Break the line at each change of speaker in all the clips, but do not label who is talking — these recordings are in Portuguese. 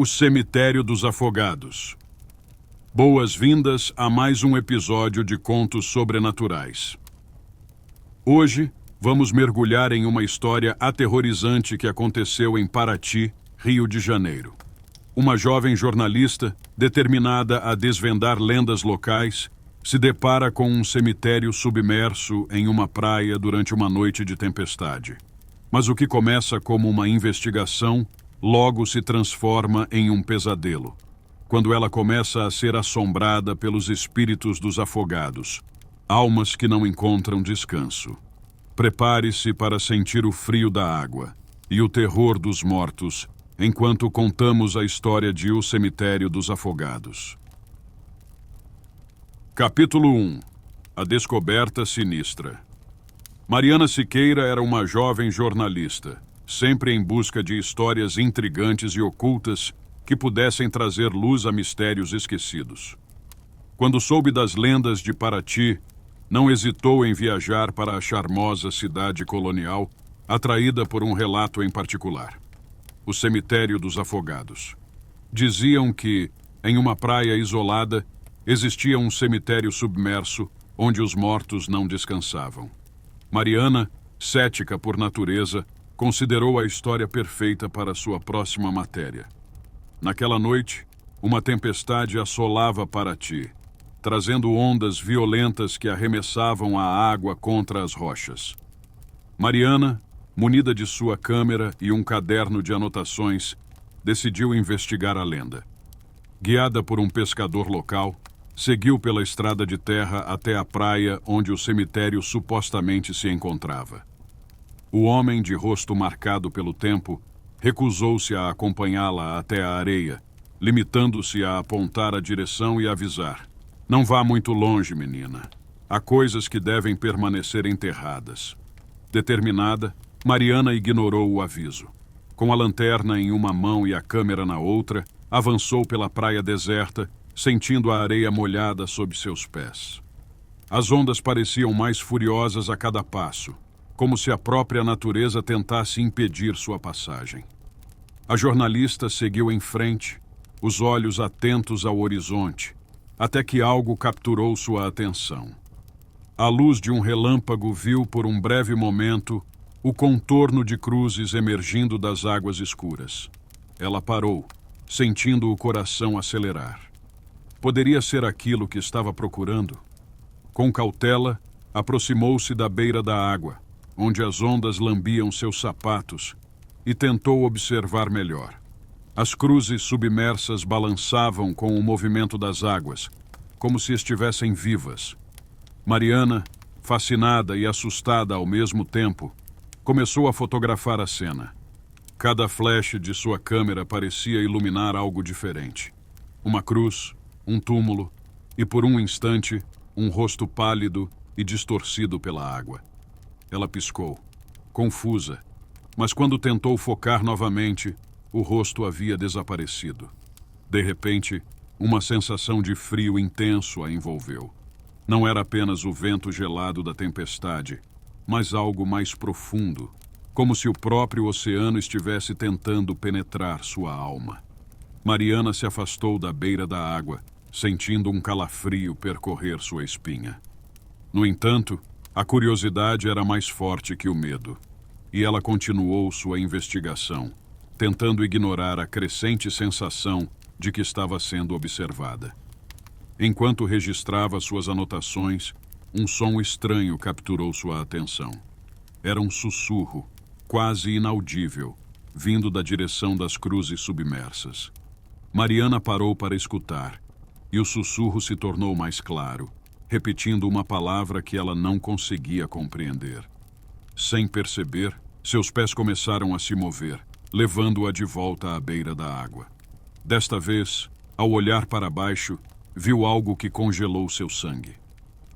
O Cemitério dos Afogados. Boas-vindas a mais um episódio de Contos Sobrenaturais. Hoje, vamos mergulhar em uma história aterrorizante que aconteceu em Paraty, Rio de Janeiro. Uma jovem jornalista, determinada a desvendar lendas locais, se depara com um cemitério submerso em uma praia durante uma noite de tempestade. Mas o que começa como uma investigação logo se transforma em um pesadelo, quando ela começa a ser assombrada pelos espíritos dos afogados, almas que não encontram descanso. Prepare-se para sentir o frio da água e o terror dos mortos, enquanto contamos a história de O Cemitério dos Afogados. Capítulo 1. A Descoberta Sinistra. Mariana Siqueira era uma jovem jornalista, sempre em busca de histórias intrigantes e ocultas que pudessem trazer luz a mistérios esquecidos. Quando soube das lendas de Paraty, não hesitou em viajar para a charmosa cidade colonial, atraída por um relato em particular: o Cemitério dos Afogados. Diziam que, em uma praia isolada, existia um cemitério submerso onde os mortos não descansavam. Mariana, cética por natureza, considerou a história perfeita para sua próxima matéria. Naquela noite, uma tempestade assolava Paraty, trazendo ondas violentas que arremessavam a água contra as rochas. Mariana, munida de sua câmera e um caderno de anotações, decidiu investigar a lenda. Guiada por um pescador local, seguiu pela estrada de terra até a praia onde o cemitério supostamente se encontrava. O homem, de rosto marcado pelo tempo, recusou-se a acompanhá-la até a areia, limitando-se a apontar a direção e avisar: "Não vá muito longe, menina. Há coisas que devem permanecer enterradas." Determinada, Mariana ignorou o aviso. Com a lanterna em uma mão e a câmera na outra, avançou pela praia deserta, sentindo a areia molhada sob seus pés. As ondas pareciam mais furiosas a cada passo, como se a própria natureza tentasse impedir sua passagem. A jornalista seguiu em frente, os olhos atentos ao horizonte, até que algo capturou sua atenção. À luz de um relâmpago, viu por um breve momento o contorno de cruzes emergindo das águas escuras. Ela parou, sentindo o coração acelerar. Poderia ser aquilo que estava procurando? Com cautela, aproximou-se da beira da água, onde as ondas lambiam seus sapatos, e tentou observar melhor. As cruzes submersas balançavam com o movimento das águas, como se estivessem vivas. Mariana, fascinada e assustada ao mesmo tempo, começou a fotografar a cena. Cada flash de sua câmera parecia iluminar algo diferente. Uma cruz, um túmulo e, por um instante, um rosto pálido e distorcido pela água. Ela piscou, confusa, mas quando tentou focar novamente, o rosto havia desaparecido. De repente, uma sensação de frio intenso a envolveu. Não era apenas o vento gelado da tempestade, mas algo mais profundo, como se o próprio oceano estivesse tentando penetrar sua alma. Mariana se afastou da beira da água, sentindo um calafrio percorrer sua espinha. No entanto, a curiosidade era mais forte que o medo, e ela continuou sua investigação, tentando ignorar a crescente sensação de que estava sendo observada. Enquanto registrava suas anotações, um som estranho capturou sua atenção. Era um sussurro, quase inaudível, vindo da direção das cruzes submersas. Mariana parou para escutar, e o sussurro se tornou mais claro, repetindo uma palavra que ela não conseguia compreender. Sem perceber, seus pés começaram a se mover, levando-a de volta à beira da água. Desta vez, ao olhar para baixo, viu algo que congelou seu sangue.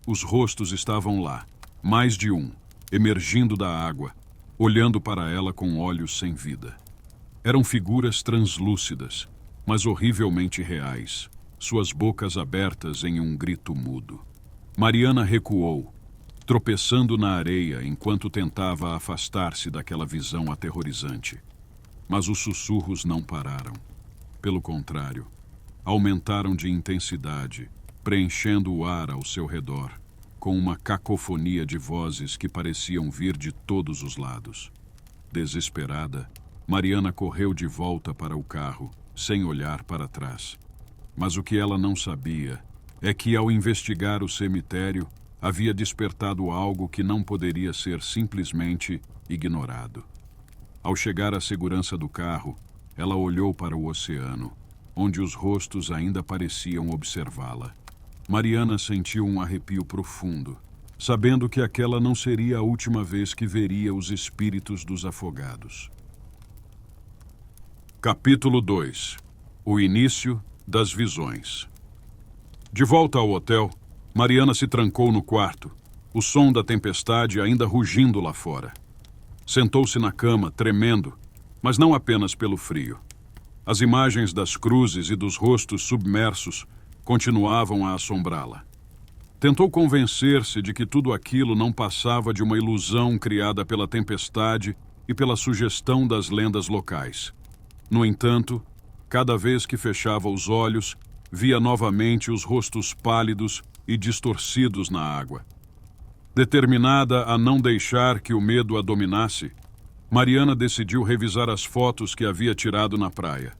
Os rostos estavam lá, mais de um, emergindo da água, olhando para ela com olhos sem vida. Eram figuras translúcidas, mas horrivelmente reais, suas bocas abertas em um grito mudo. Mariana recuou, tropeçando na areia enquanto tentava afastar-se daquela visão aterrorizante. Mas os sussurros não pararam. Pelo contrário, aumentaram de intensidade, preenchendo o ar ao seu redor, com uma cacofonia de vozes que pareciam vir de todos os lados. Desesperada, Mariana correu de volta para o carro, sem olhar para trás. Mas o que ela não sabia é que, ao investigar o cemitério, havia despertado algo que não poderia ser simplesmente ignorado. Ao chegar à segurança do carro, ela olhou para o oceano, onde os rostos ainda pareciam observá-la. Mariana sentiu um arrepio profundo, sabendo que aquela não seria a última vez que veria os espíritos dos afogados. Capítulo 2. O início das visões. De volta ao hotel, Mariana se trancou no quarto, o som da tempestade ainda rugindo lá fora. Sentou-se na cama, tremendo, mas não apenas pelo frio. As imagens das cruzes e dos rostos submersos continuavam a assombrá-la. Tentou convencer-se de que tudo aquilo não passava de uma ilusão criada pela tempestade e pela sugestão das lendas locais. No entanto, cada vez que fechava os olhos, via novamente os rostos pálidos e distorcidos na água. Determinada a não deixar que o medo a dominasse, Mariana decidiu revisar as fotos que havia tirado na praia.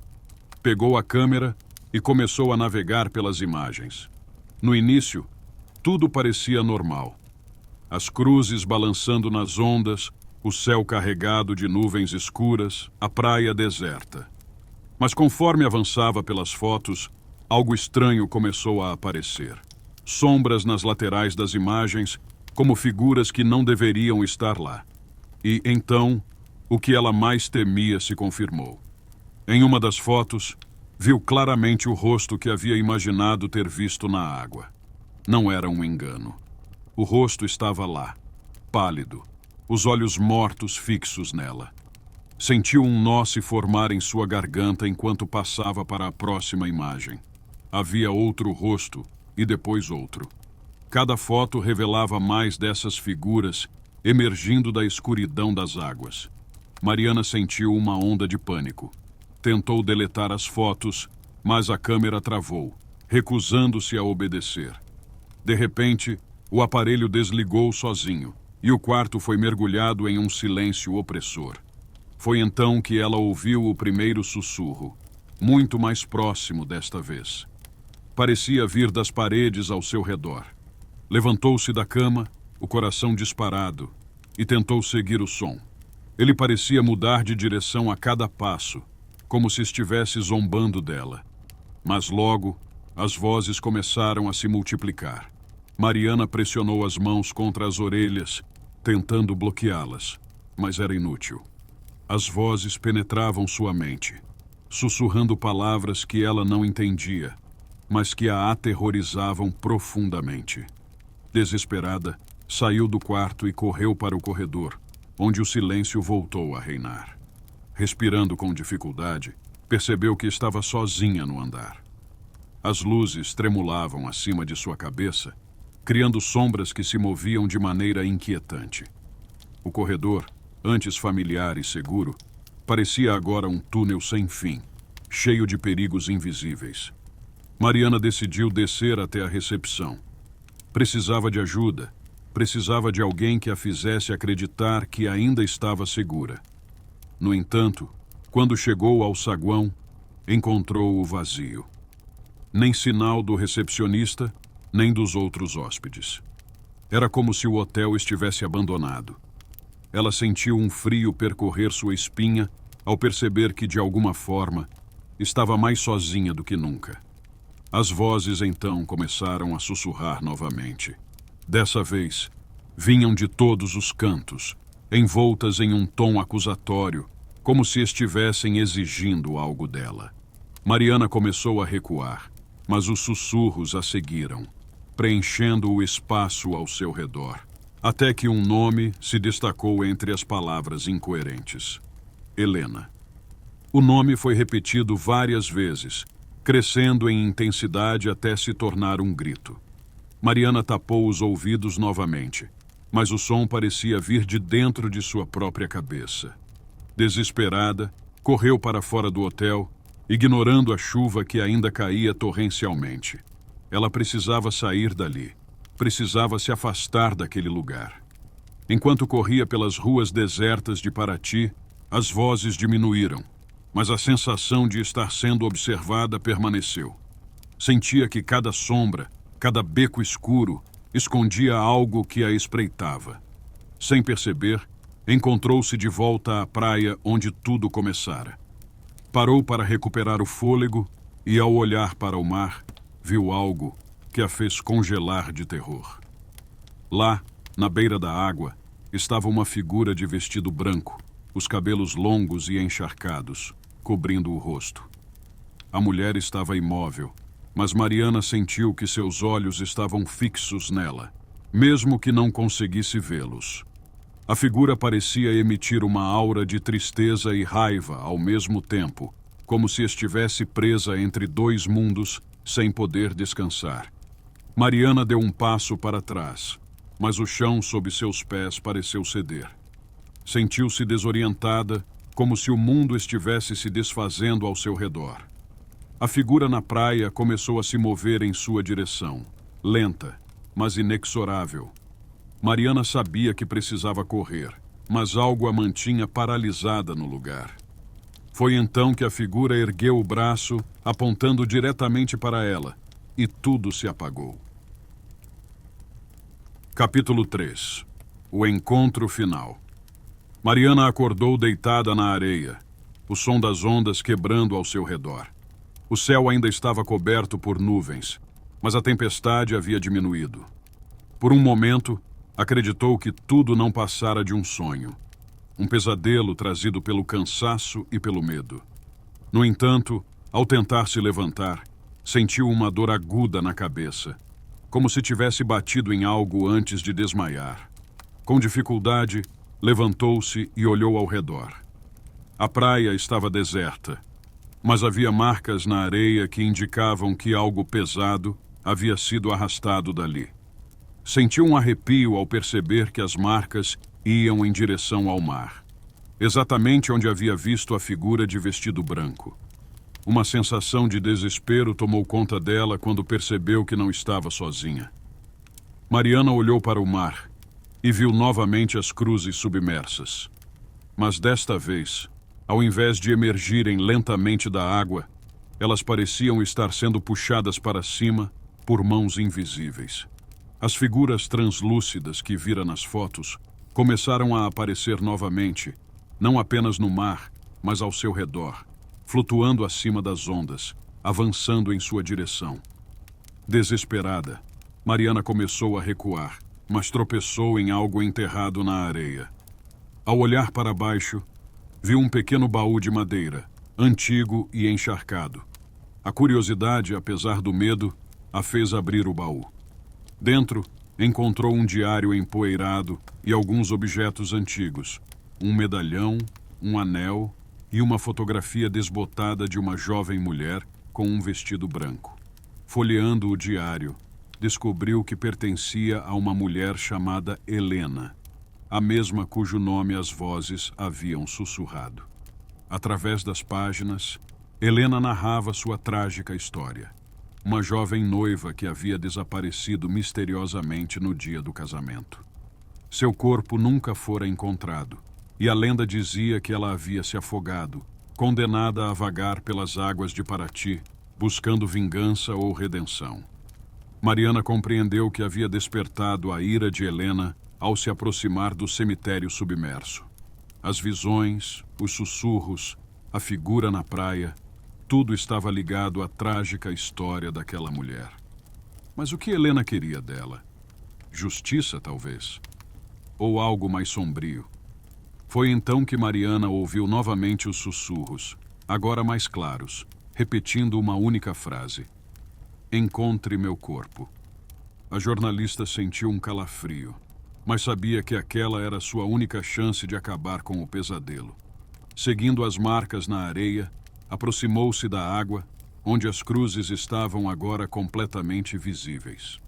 Pegou a câmera e começou a navegar pelas imagens. No início, tudo parecia normal. As cruzes balançando nas ondas, o céu carregado de nuvens escuras, a praia deserta. Mas conforme avançava pelas fotos, algo estranho começou a aparecer. Sombras nas laterais das imagens, como figuras que não deveriam estar lá. E, então, o que ela mais temia se confirmou. Em uma das fotos, viu claramente o rosto que havia imaginado ter visto na água. Não era um engano. O rosto estava lá, pálido, os olhos mortos fixos nela. Sentiu um nó se formar em sua garganta enquanto passava para a próxima imagem. Havia outro rosto e depois outro. Cada foto revelava mais dessas figuras emergindo da escuridão das águas. Mariana sentiu uma onda de pânico. Tentou deletar as fotos, mas a câmera travou, recusando-se a obedecer. De repente, o aparelho desligou sozinho e o quarto foi mergulhado em um silêncio opressor. Foi então que ela ouviu o primeiro sussurro, muito mais próximo desta vez. Parecia vir das paredes ao seu redor. Levantou-se da cama, o coração disparado, e tentou seguir o som. Ele parecia mudar de direção a cada passo, como se estivesse zombando dela. Mas logo, as vozes começaram a se multiplicar. Mariana pressionou as mãos contra as orelhas, tentando bloqueá-las, mas era inútil. As vozes penetravam sua mente, sussurrando palavras que ela não entendia, mas que a aterrorizavam profundamente. Desesperada, saiu do quarto e correu para o corredor, onde o silêncio voltou a reinar. Respirando com dificuldade, percebeu que estava sozinha no andar. As luzes tremulavam acima de sua cabeça, criando sombras que se moviam de maneira inquietante. O corredor, antes familiar e seguro, parecia agora um túnel sem fim, cheio de perigos invisíveis. Mariana decidiu descer até a recepção. Precisava de ajuda, precisava de alguém que a fizesse acreditar que ainda estava segura. No entanto, quando chegou ao saguão, encontrou-o vazio. Nem sinal do recepcionista, nem dos outros hóspedes. Era como se o hotel estivesse abandonado. Ela sentiu um frio percorrer sua espinha ao perceber que, de alguma forma, estava mais sozinha do que nunca. As vozes então começaram a sussurrar novamente. Dessa vez, vinham de todos os cantos, envoltas em um tom acusatório, como se estivessem exigindo algo dela. Mariana começou a recuar, mas os sussurros a seguiram, preenchendo o espaço ao seu redor, até que um nome se destacou entre as palavras incoerentes. Helena. O nome foi repetido várias vezes, crescendo em intensidade até se tornar um grito. Mariana tapou os ouvidos novamente, mas o som parecia vir de dentro de sua própria cabeça. Desesperada, correu para fora do hotel ignorando a chuva que ainda caía torrencialmente. Ela precisava sair dali. Precisava se afastar daquele lugar. Enquanto corria pelas ruas desertas de Paraty, as vozes diminuíram, mas a sensação de estar sendo observada permaneceu. Sentia que cada sombra, cada beco escuro, escondia algo que a espreitava. Sem perceber, encontrou-se de volta à praia onde tudo começara. Parou para recuperar o fôlego e, ao olhar para o mar, viu algo que a fez congelar de terror. Lá, na beira da água, estava uma figura de vestido branco, os cabelos longos e encharcados, cobrindo o rosto. A mulher estava imóvel, mas Mariana sentiu que seus olhos estavam fixos nela, mesmo que não conseguisse vê-los. A figura parecia emitir uma aura de tristeza e raiva ao mesmo tempo, como se estivesse presa entre dois mundos sem poder descansar. Mariana deu um passo para trás, mas o chão sob seus pés pareceu ceder. Sentiu-se desorientada, como se o mundo estivesse se desfazendo ao seu redor. A figura na praia começou a se mover em sua direção, lenta, mas inexorável. Mariana sabia que precisava correr, mas algo a mantinha paralisada no lugar. Foi então que a figura ergueu o braço, apontando diretamente para ela, e tudo se apagou. Capítulo 3. O encontro final. Mariana acordou deitada na areia, o som das ondas quebrando ao seu redor. O céu ainda estava coberto por nuvens, mas a tempestade havia diminuído. Por um momento, acreditou que tudo não passara de um sonho, um pesadelo trazido pelo cansaço e pelo medo. No entanto, ao tentar se levantar, sentiu uma dor aguda na cabeça, como se tivesse batido em algo antes de desmaiar. Com dificuldade, levantou-se e olhou ao redor. A praia estava deserta, mas havia marcas na areia que indicavam que algo pesado havia sido arrastado dali. Sentiu um arrepio ao perceber que as marcas iam em direção ao mar, exatamente onde havia visto a figura de vestido branco. Uma sensação de desespero tomou conta dela quando percebeu que não estava sozinha. Mariana olhou para o mar e viu novamente as cruzes submersas. Mas desta vez, ao invés de emergirem lentamente da água, elas pareciam estar sendo puxadas para cima por mãos invisíveis. As figuras translúcidas que vira nas fotos começaram a aparecer novamente, não apenas no mar, mas ao seu redor, flutuando acima das ondas, avançando em sua direção. Desesperada, Mariana começou a recuar, mas tropeçou em algo enterrado na areia. Ao olhar para baixo, viu um pequeno baú de madeira, antigo e encharcado. A curiosidade, apesar do medo, a fez abrir o baú. Dentro, encontrou um diário empoeirado e alguns objetos antigos, um medalhão, um anel e uma fotografia desbotada de uma jovem mulher com um vestido branco. Folheando o diário, descobriu que pertencia a uma mulher chamada Helena, a mesma cujo nome as vozes haviam sussurrado. Através das páginas, Helena narrava sua trágica história. Uma jovem noiva que havia desaparecido misteriosamente no dia do casamento. Seu corpo nunca fora encontrado, e a lenda dizia que ela havia se afogado, condenada a vagar pelas águas de Paraty, buscando vingança ou redenção. Mariana compreendeu que havia despertado a ira de Helena ao se aproximar do cemitério submerso. As visões, os sussurros, a figura na praia, tudo estava ligado à trágica história daquela mulher. Mas o que Helena queria dela? Justiça, talvez? Ou algo mais sombrio? Foi então que Mariana ouviu novamente os sussurros, agora mais claros, repetindo uma única frase. Encontre meu corpo. A jornalista sentiu um calafrio, mas sabia que aquela era sua única chance de acabar com o pesadelo. Seguindo as marcas na areia, aproximou-se da água, onde as cruzes estavam agora completamente visíveis.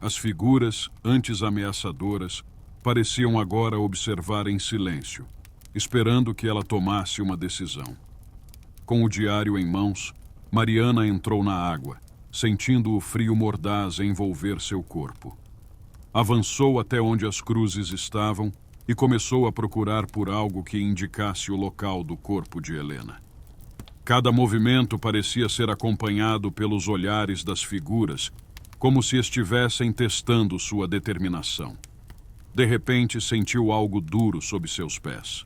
As figuras, antes ameaçadoras, pareciam agora observar em silêncio, esperando que ela tomasse uma decisão. Com o diário em mãos, Mariana entrou na água, sentindo o frio mordaz envolver seu corpo. Avançou até onde as cruzes estavam e começou a procurar por algo que indicasse o local do corpo de Helena. Cada movimento parecia ser acompanhado pelos olhares das figuras, como se estivessem testando sua determinação. De repente, sentiu algo duro sob seus pés.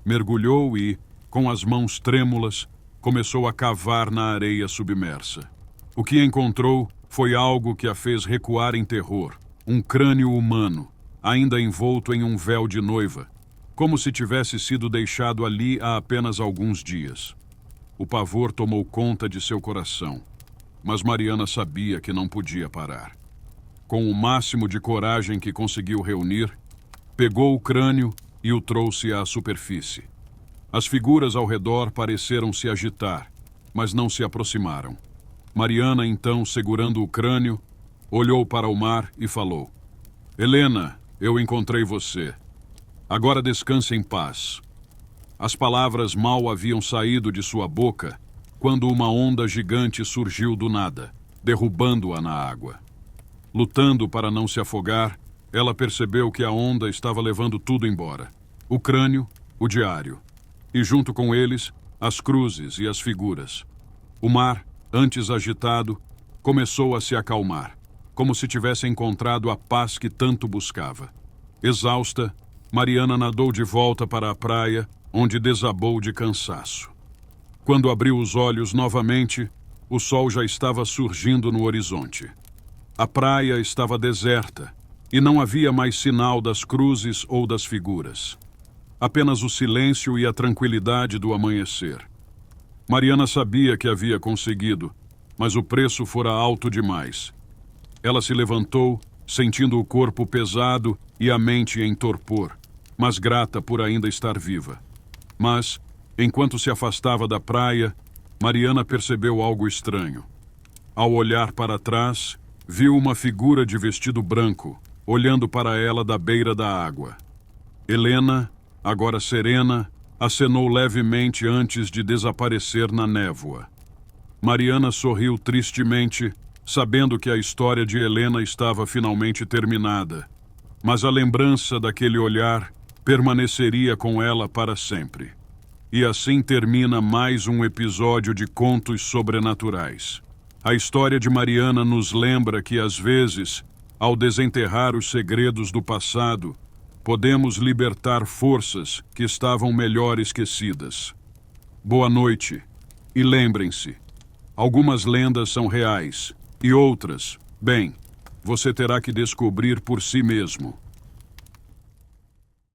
Mergulhou e, com as mãos trêmulas, começou a cavar na areia submersa. O que encontrou foi algo que a fez recuar em terror, um crânio humano, ainda envolto em um véu de noiva, como se tivesse sido deixado ali há apenas alguns dias. O pavor tomou conta de seu coração, mas Mariana sabia que não podia parar. Com o máximo de coragem que conseguiu reunir, pegou o crânio e o trouxe à superfície. As figuras ao redor pareceram se agitar, mas não se aproximaram. Mariana, então, segurando o crânio, olhou para o mar e falou: "Helena, eu encontrei você. Agora descanse em paz." As palavras mal haviam saído de sua boca quando uma onda gigante surgiu do nada, derrubando-a na água. Lutando para não se afogar, ela percebeu que a onda estava levando tudo embora: o crânio, o diário, e junto com eles, as cruzes e as figuras. O mar, antes agitado, começou a se acalmar, como se tivesse encontrado a paz que tanto buscava. Exausta, Mariana nadou de volta para a praia, onde desabou de cansaço. Quando abriu os olhos novamente, o sol já estava surgindo no horizonte. A praia estava deserta e não havia mais sinal das cruzes ou das figuras. Apenas o silêncio e a tranquilidade do amanhecer. Mariana sabia que havia conseguido, mas o preço fora alto demais. Ela se levantou, sentindo o corpo pesado e a mente em torpor, mas grata por ainda estar viva. Mas, enquanto se afastava da praia, Mariana percebeu algo estranho. Ao olhar para trás, viu uma figura de vestido branco, olhando para ela da beira da água. Helena, agora serena, acenou levemente antes de desaparecer na névoa. Mariana sorriu tristemente, sabendo que a história de Helena estava finalmente terminada, mas a lembrança daquele olhar permaneceria com ela para sempre. E assim termina mais um episódio de Contos Sobrenaturais. A história de Mariana nos lembra que, às vezes, ao desenterrar os segredos do passado, podemos libertar forças que estavam melhor esquecidas. Boa noite. E lembrem-se, algumas lendas são reais e outras, bem, você terá que descobrir por si mesmo.